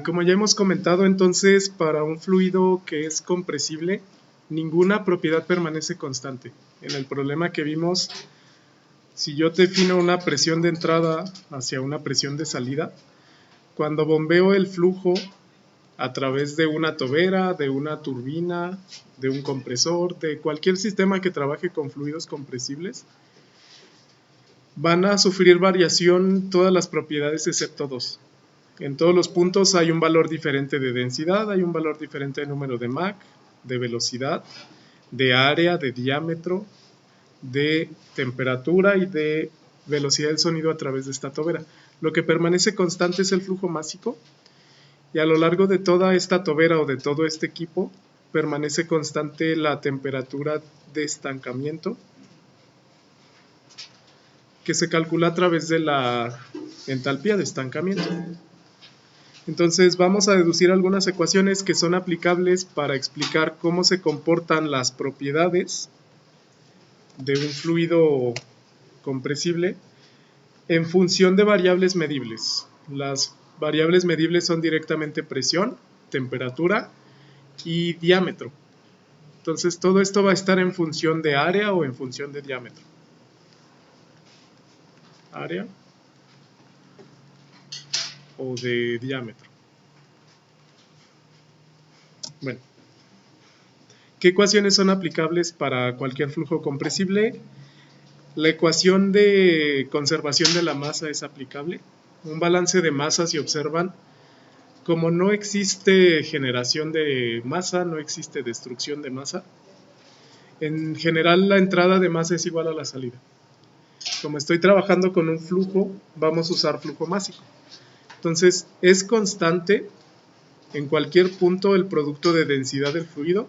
Como ya hemos comentado, entonces, para un fluido que es compresible, ninguna propiedad permanece constante. En el problema que vimos, si yo defino una presión de entrada hacia una presión de salida, cuando bombeo el flujo a través de una tobera, de una turbina, de un compresor, de cualquier sistema que trabaje con fluidos compresibles, van a sufrir variación todas las propiedades excepto dos. En todos los puntos hay un valor diferente de densidad, hay un valor diferente de número de Mach, de velocidad, de área, de diámetro, de temperatura y de velocidad del sonido a través de esta tobera. Lo que permanece constante es el flujo másico, y a lo largo de toda esta tobera o de todo este equipo permanece constante la temperatura de estancamiento, que se calcula a través de la entalpía de estancamiento. Entonces vamos a deducir algunas ecuaciones que son aplicables para explicar cómo se comportan las propiedades de un fluido compresible en función de variables medibles. Las variables medibles son directamente presión, temperatura y diámetro. Entonces todo esto va a estar en función de área o en función de diámetro. Área o de diámetro. Bueno, ¿qué ecuaciones son aplicables para cualquier flujo compresible? La ecuación de conservación de la masa es aplicable. Un balance de masas, si observan, como no existe generación de masa, no existe destrucción de masa, en general la entrada de masa es igual a la salida. Como estoy trabajando con un flujo, vamos a usar flujo másico. Entonces, es constante en cualquier punto el producto de densidad del fluido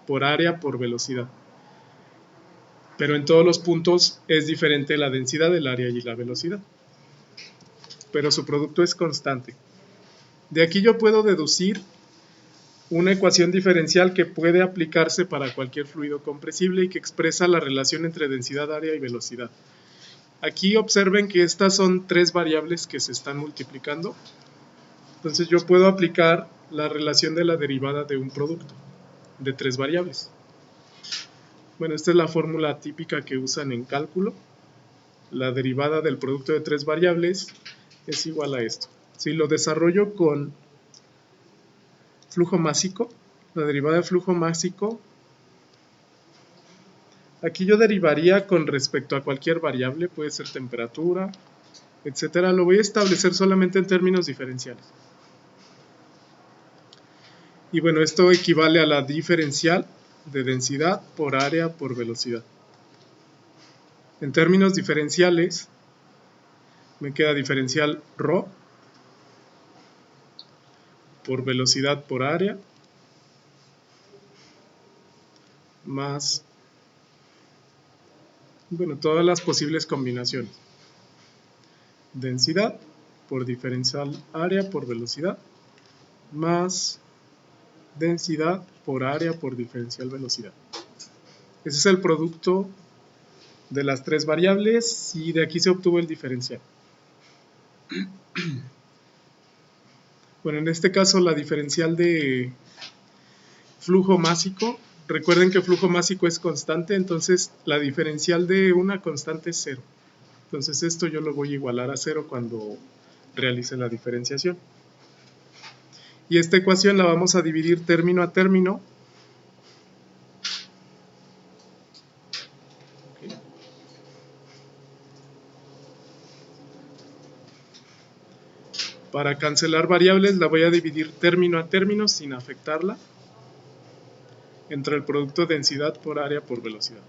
por área por velocidad. Pero en todos los puntos es diferente la densidad del área y la velocidad. Pero su producto es constante. De aquí yo puedo deducir una ecuación diferencial que puede aplicarse para cualquier fluido compresible y que expresa la relación entre densidad, área y velocidad. Aquí observen que estas son tres variables que se están multiplicando. Entonces yo puedo aplicar la relación de la derivada de un producto de tres variables. Bueno, esta es la fórmula típica que usan en cálculo. La derivada del producto de tres variables es igual a esto. Si lo desarrollo con flujo másico, la derivada de flujo másico, aquí yo derivaría con respecto a cualquier variable, puede ser temperatura, etcétera. Lo voy a establecer solamente en términos diferenciales. Y bueno, esto equivale a la diferencial de densidad por área por velocidad. En términos diferenciales, me queda diferencial ρ por velocidad por área más, bueno, todas las posibles combinaciones. Densidad por diferencial área por velocidad más densidad por área por diferencial velocidad. Ese es el producto de las tres variables y de aquí se obtuvo el diferencial. Bueno, en este caso la diferencial de flujo másico, recuerden que flujo másico es constante, entonces la diferencial de una constante es 0. Entonces esto yo lo voy a igualar a 0 cuando realice la diferenciación. Y esta ecuación la vamos a dividir término a término. Para cancelar variables la voy a dividir término a término sin afectarla entre el producto densidad por área por velocidad.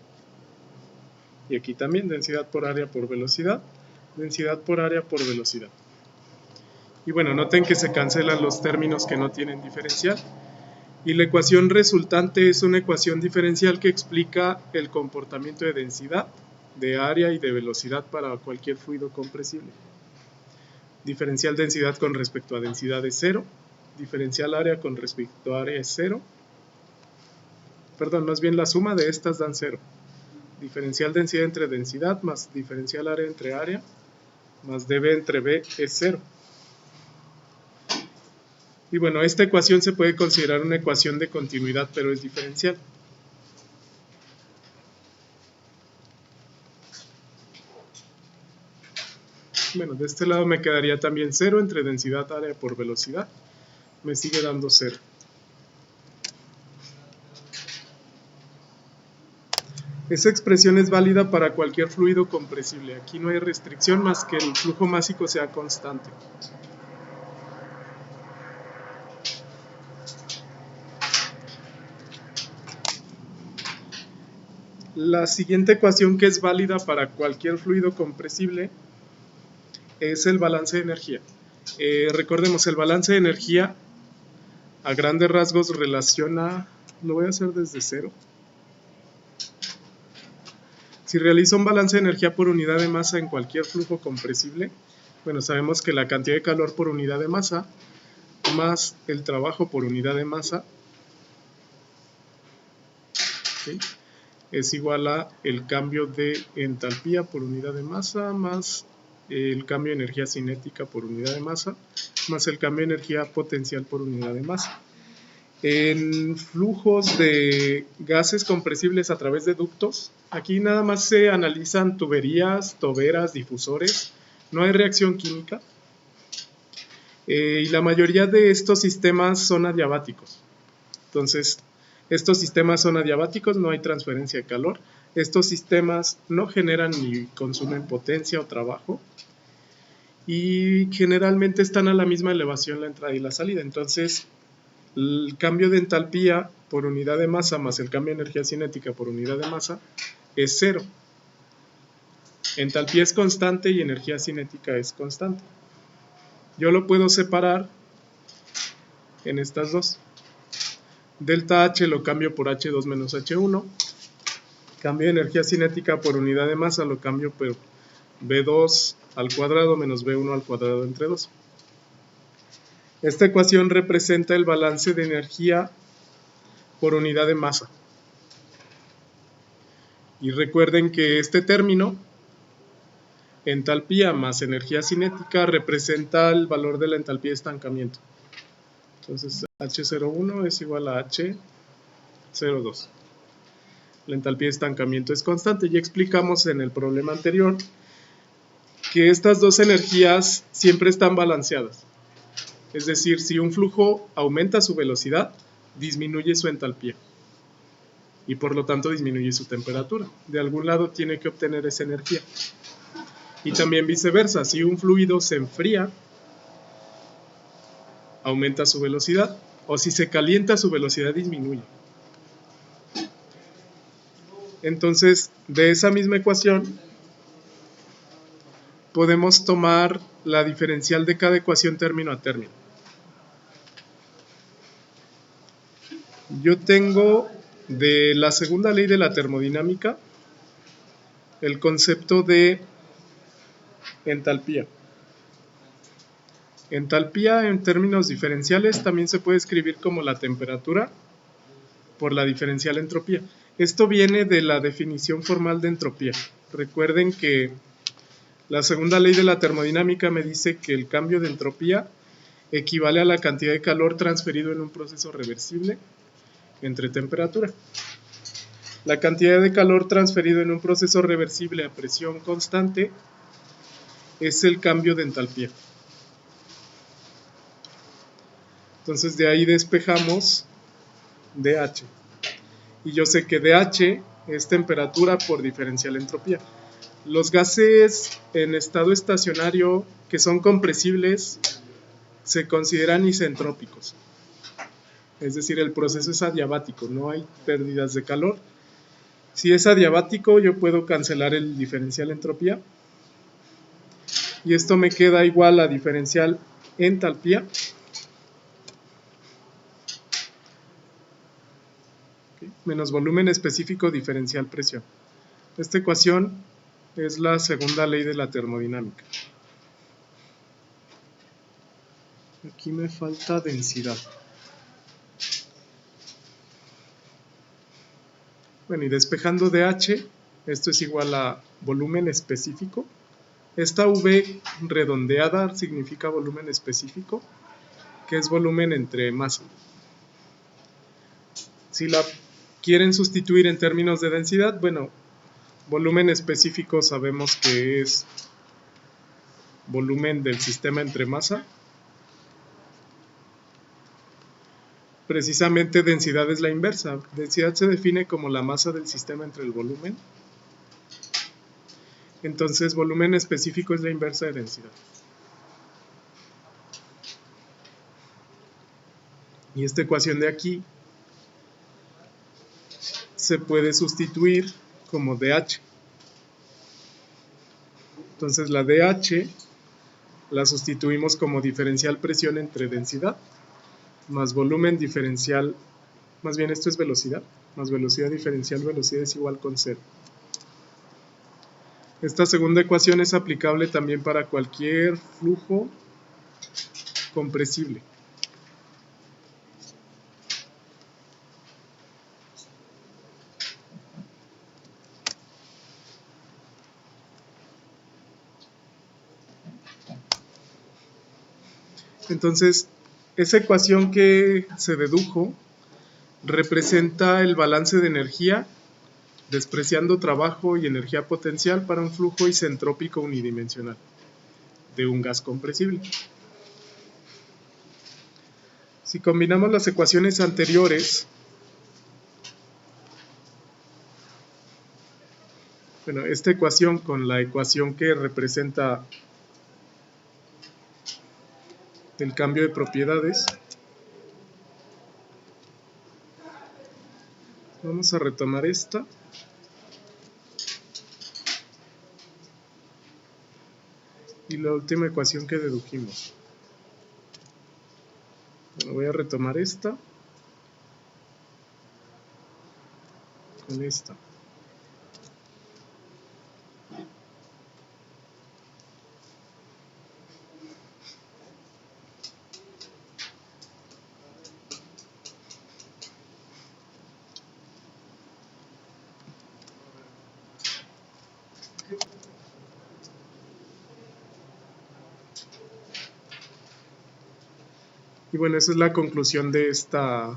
Y aquí también densidad por área por velocidad, densidad por área por velocidad. Y bueno, noten que se cancelan los términos que no tienen diferencial. Y la ecuación resultante es una ecuación diferencial que explica el comportamiento de densidad, de área y de velocidad para cualquier fluido compresible. Diferencial densidad con respecto a densidad es 0, diferencial área con respecto a área es 0, perdón, más bien la suma de estas dan 0. Diferencial densidad entre densidad más diferencial área entre área más dB entre B es 0. Y bueno, esta ecuación se puede considerar una ecuación de continuidad, pero es diferencial. Bueno, de este lado me quedaría también 0 entre densidad área por velocidad. Me sigue dando 0. Esa expresión es válida para cualquier fluido compresible. Aquí no hay restricción más que el flujo másico sea constante. La siguiente ecuación que es válida para cualquier fluido compresible es el balance de energía. Recordemos, el balance de energía a grandes rasgos relaciona, lo voy a hacer desde 0. Si realizo un balance de energía por unidad de masa en cualquier flujo compresible, bueno, sabemos que la cantidad de calor por unidad de masa más el trabajo por unidad de masa, ¿sí?, es igual a el cambio de entalpía por unidad de masa más el cambio de energía cinética por unidad de masa más el cambio de energía potencial por unidad de masa. En flujos de gases compresibles a través de ductos, aquí nada más se analizan tuberías, toberas, difusores, no hay reacción química, y la mayoría de estos sistemas son adiabáticos. Entonces, estos sistemas son adiabáticos, no hay transferencia de calor. Estos sistemas no generan ni consumen potencia o trabajo. Y generalmente están a la misma elevación la entrada y la salida. Entonces, el cambio de entalpía por unidad de masa más el cambio de energía cinética por unidad de masa es 0. Entalpía es constante y energía cinética es constante. Yo lo puedo separar en estas dos. Delta H lo cambio por H2 menos H1. Cambio de energía cinética por unidad de masa lo cambio por V2 al cuadrado menos V1 al cuadrado entre 2. Esta ecuación representa el balance de energía por unidad de masa. Y recuerden que este término, entalpía más energía cinética, representa el valor de la entalpía de estancamiento. Entonces H01 es igual a H02. La entalpía de estancamiento es constante. Ya explicamos en el problema anterior que estas dos energías siempre están balanceadas. Es decir, si un flujo aumenta su velocidad, disminuye su entalpía y por lo tanto disminuye su temperatura. De algún lado tiene que obtener esa energía. Y también viceversa, si un fluido se enfría, aumenta su velocidad, o si se calienta, su velocidad disminuye. Entonces, de esa misma ecuación, podemos tomar la diferencial de cada ecuación término a término. Yo tengo de la segunda ley de la termodinámica el concepto de entalpía. Entalpía en términos diferenciales también se puede escribir como la temperatura por la diferencial entropía. Esto viene de la definición formal de entropía. Recuerden que la segunda ley de la termodinámica me dice que el cambio de entropía equivale a la cantidad de calor transferido en un proceso reversible entre temperatura. La cantidad de calor transferido en un proceso reversible a presión constante es el cambio de entalpía. Entonces de ahí despejamos dH. Y yo sé que dH es temperatura por diferencial entropía. Los gases en estado estacionario que son compresibles se consideran isentrópicos. Es decir, el proceso es adiabático, no hay pérdidas de calor. Si es adiabático, yo puedo cancelar el diferencial entropía. Y esto me queda igual a diferencial entalpía menos volumen específico diferencial presión. Esta ecuación es la segunda ley de la termodinámica. Aquí me falta densidad. Bueno, y despejando dH, esto es igual a volumen específico. Esta V redondeada significa volumen específico. que es volumen entre masa. Si la quieren sustituir en términos de densidad, bueno, volumen específico sabemos que es volumen del sistema entre masa. Precisamente densidad es la inversa. Densidad se define como la masa del sistema entre el volumen. Entonces, volumen específico es la inversa de densidad. Y esta ecuación de aquí se puede sustituir como dH. Entonces, la dH la sustituimos como diferencial presión entre densidad más volumen diferencial, más bien esto es velocidad, más velocidad diferencial, velocidad es igual con 0. Esta segunda ecuación es aplicable también para cualquier flujo compresible. Entonces, esa ecuación que se dedujo representa el balance de energía despreciando trabajo y energía potencial para un flujo isentrópico unidimensional de un gas compresible. Si combinamos las ecuaciones anteriores, bueno, esta ecuación con la ecuación que representa el cambio de propiedades, vamos a retomar esta. Y la última ecuación que dedujimos. Bueno, voy a retomar esta con esta. Y bueno, esa es la conclusión de esta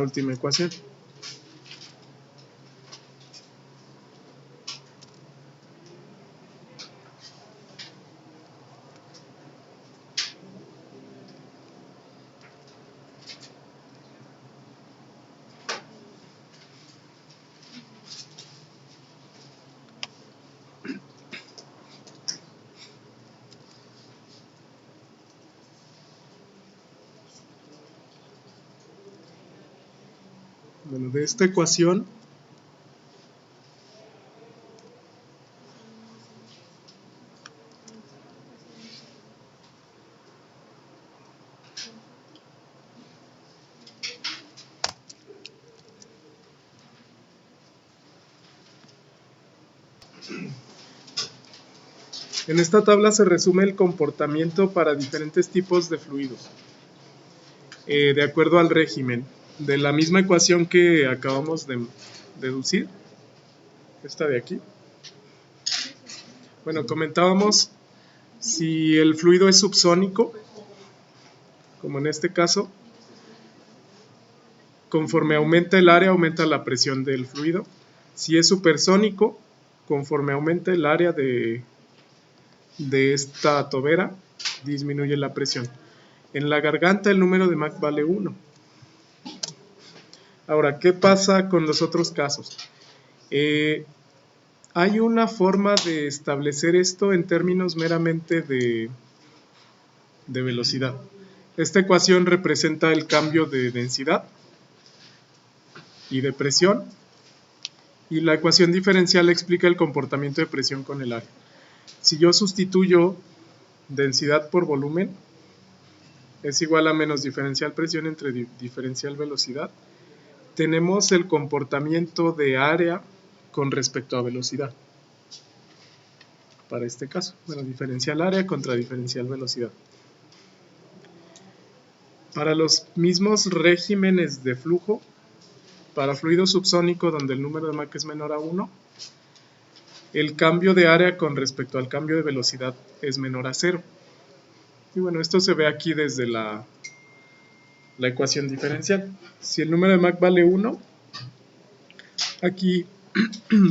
última ecuación. Bueno, de esta ecuación en esta tabla se resume el comportamiento para diferentes tipos de fluidos, de acuerdo al régimen de la misma ecuación que acabamos de deducir, esta de aquí. Bueno, comentábamos si el fluido es subsónico, como en este caso, conforme aumenta el área, aumenta la presión del fluido. Si es supersónico, conforme aumenta el área de esta tobera, disminuye la presión. En la garganta el número de Mach vale 1. Ahora, ¿qué pasa con los otros casos? Hay una forma de establecer esto en términos meramente de velocidad. Esta ecuación representa el cambio de densidad y de presión, y la ecuación diferencial explica el comportamiento de presión con el área. Si yo sustituyo densidad por volumen, es igual a menos diferencial presión entre diferencial velocidad. Tenemos el comportamiento de área con respecto a velocidad. Para este caso, bueno, diferencial área contra diferencial velocidad. Para los mismos regímenes de flujo, para fluido subsónico donde el número de Mach es menor a 1, el cambio de área con respecto al cambio de velocidad es menor a 0. Y bueno, esto se ve aquí desde la ecuación diferencial. Si el número de Mach vale 1, aquí,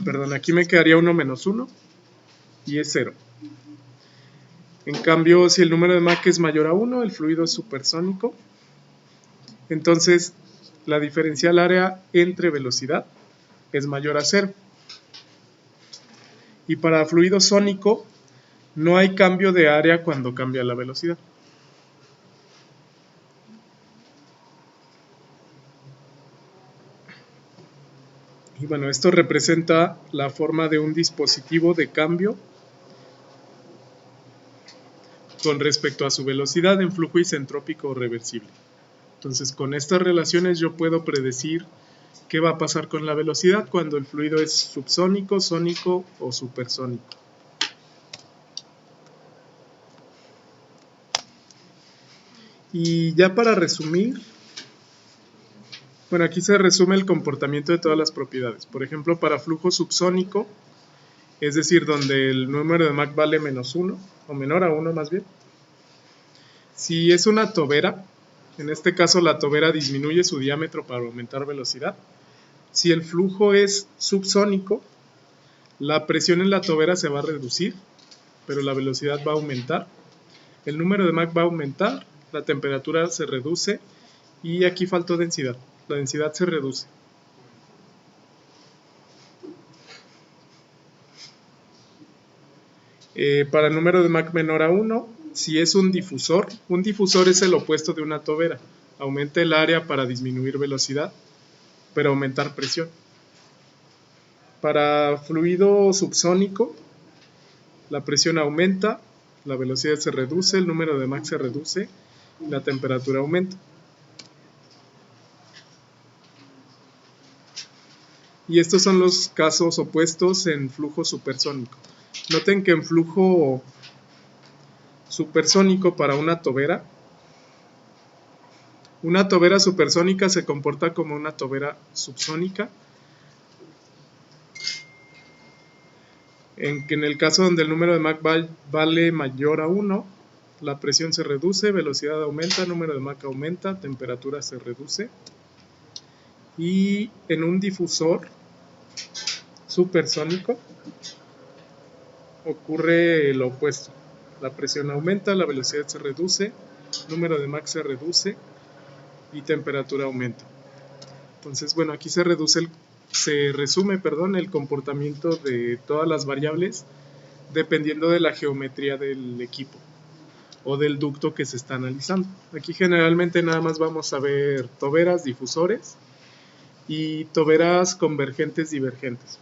perdón, aquí me quedaría 1 menos 1 y es 0. En cambio, si el número de Mach es mayor a 1, el fluido es supersónico. Entonces, la diferencial área entre velocidad es mayor a 0. Y para fluido sónico, no hay cambio de área cuando cambia la velocidad. Y bueno, esto representa la forma de un dispositivo de cambio con respecto a su velocidad en flujo isentrópico o reversible. Entonces, con estas relaciones yo puedo predecir qué va a pasar con la velocidad cuando el fluido es subsónico, sónico o supersónico. Y ya para resumir, bueno, aquí se resume el comportamiento de todas las propiedades. Por ejemplo, para flujo subsónico, es decir, donde el número de Mach vale menos 1, o menor a 1 más bien. Si es una tobera, en este caso la tobera disminuye su diámetro para aumentar velocidad. Si el flujo es subsónico, la presión en la tobera se va a reducir, pero la velocidad va a aumentar. El número de Mach va a aumentar, la temperatura se reduce y aquí faltó densidad. La densidad se reduce. Para el número de Mach menor a 1, si es un difusor es el opuesto de una tobera. Aumenta el área para disminuir velocidad, pero aumentar presión. Para fluido subsónico, la presión aumenta, la velocidad se reduce, el número de Mach se reduce, la temperatura aumenta. Y estos son los casos opuestos en flujo supersónico. Noten que en flujo supersónico para una tobera supersónica se comporta como una tobera subsónica. En el caso donde el número de Mach vale mayor a 1, la presión se reduce, velocidad aumenta, número de Mach aumenta, temperatura se reduce. Y en un difusor supersónico ocurre lo opuesto. La presión aumenta, la velocidad se reduce, número de Mach se reduce y temperatura aumenta. Entonces, bueno, aquí se resume el comportamiento de todas las variables dependiendo de la geometría del equipo o del ducto que se está analizando. Aquí generalmente nada más vamos a ver toberas, difusores y toberas convergentes divergentes.